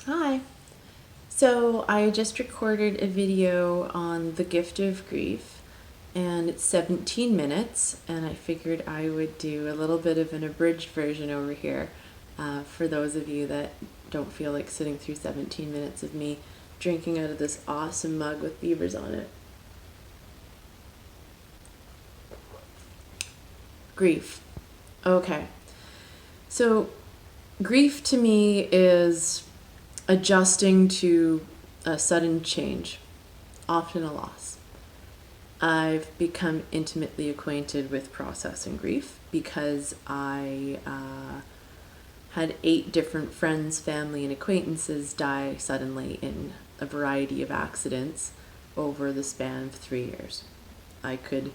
Hi. So I just recorded a video on the gift of grief, and it's 17 minutes, and I figured I would do a little bit of an abridged version over here for those of you that don't feel like sitting through 17 minutes of me drinking out of this awesome mug with beavers on it. Grief. Okay. So grief to me is adjusting to a sudden change, often a loss. I've become intimately acquainted with processing grief because I had 8 different friends, family, and acquaintances die suddenly in a variety of accidents over the span of 3 years. I could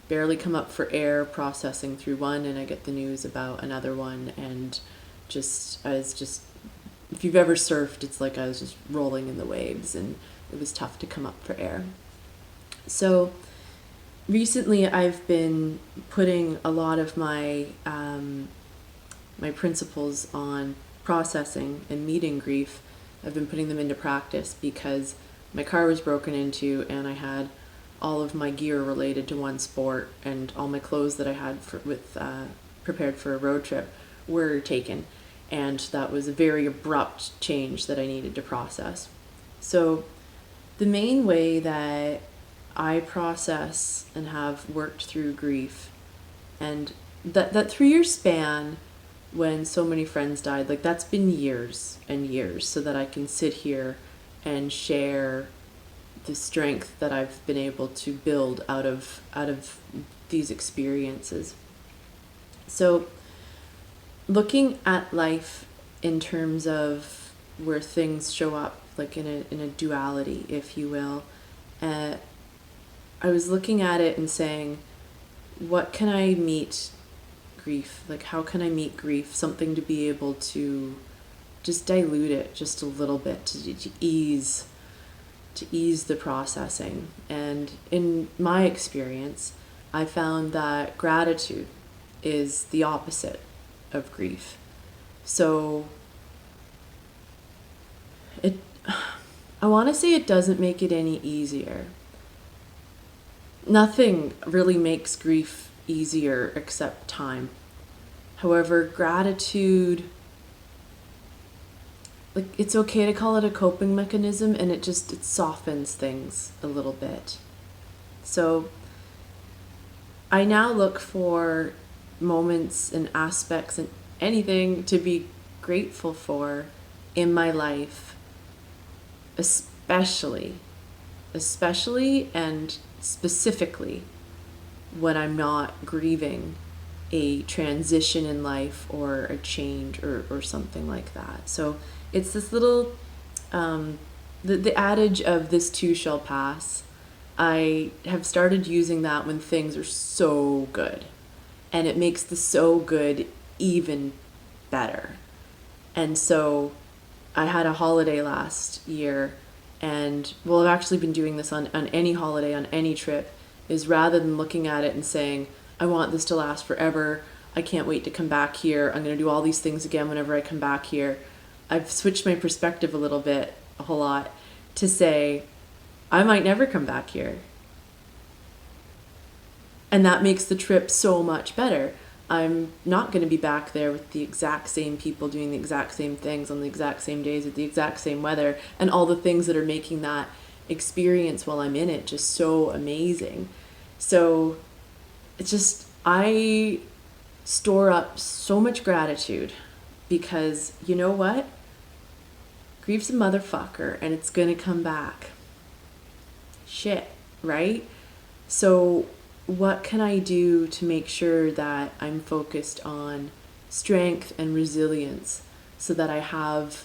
barely come up for air processing through one, and I get the news about another one, and if you've ever surfed, it's like I was just rolling in the waves, and it was tough to come up for air. So recently I've been putting a lot of my my principles on processing and meeting grief. I've been putting them into practice because my car was broken into, and I had all of my gear related to one sport, and all my clothes that I had prepared for a road trip were taken, and that was a very abrupt change that I needed to process. So the main way that I process and have worked through grief, and that 3 year span when so many friends died, like that's been years and years, so that I can sit here and share the strength that I've been able to build out of these experiences. So looking at life in terms of where things show up, like in a duality, if you will, I was looking at it and saying, what can I meet grief? Like, how can I meet grief? Something to be able to just dilute it just a little bit, to ease the processing. And in my experience, I found that gratitude is the opposite of grief. So I want to say it doesn't make it any easier. Nothing really makes grief easier except time. However, gratitude, like, it's okay to call it a coping mechanism, and it softens things a little bit. So I now look for moments and aspects and anything to be grateful for in my life, especially and specifically when I'm not grieving a transition in life or a change or something like that. So it's this little, the adage of this too shall pass. I have started using that when things are so good, and it makes the so good even better. And so I had a holiday last year, and well, I've actually been doing this on any holiday, on any trip, is rather than looking at it and saying, I want this to last forever, I can't wait to come back here, I'm going to do all these things again whenever I come back here. I've switched my perspective a little bit, a whole lot, to say, I might never come back here. And that makes the trip so much better. I'm not going to be back there with the exact same people doing the exact same things on the exact same days with the exact same weather and all the things that are making that experience while I'm in it just so amazing. So it's just, I store up so much gratitude because you know what? Grief's a motherfucker, and it's going to come back. Shit, right? So what can I do to make sure that I'm focused on strength and resilience so that I have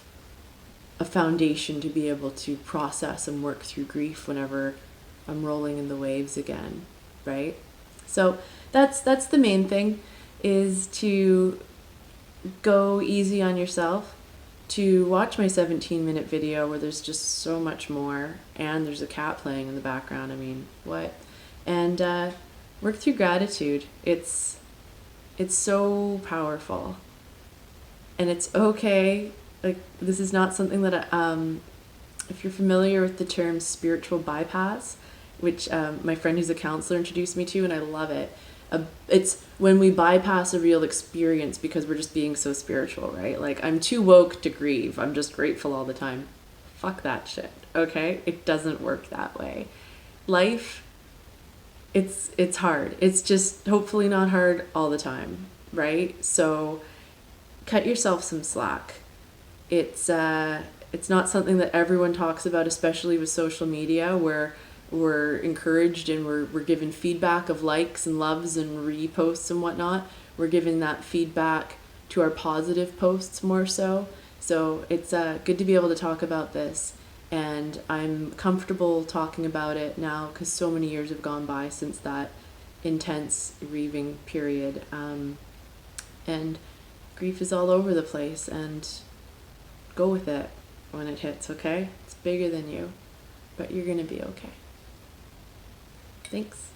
a foundation to be able to process and work through grief whenever I'm rolling in the waves again, right? So that's the main thing, is to go easy on yourself, to watch my 17-minute video where there's just so much more, and there's a cat playing in the background. I mean, what? And work through gratitude. It's so powerful. And it's okay like, this is not something that if you're familiar with the term spiritual bypass, which my friend who's a counselor introduced me to, and I love it. It's when we bypass a real experience because we're just being so spiritual, right? Like, I'm too woke to grieve. I'm just grateful all the time. Fuck that shit, okay? It doesn't work that way. Life, it's hard. It's just hopefully not hard all the time, right? So cut yourself some slack. It's not something that everyone talks about, especially with social media, where we're encouraged and we're given feedback of likes and loves and reposts and whatnot. We're giving that feedback to our positive posts more so. So it's good to be able to talk about this. And I'm comfortable talking about it now because so many years have gone by since that intense grieving period. And grief is all over the place, and go with it when it hits, okay? It's bigger than you, but you're gonna be okay. Thanks.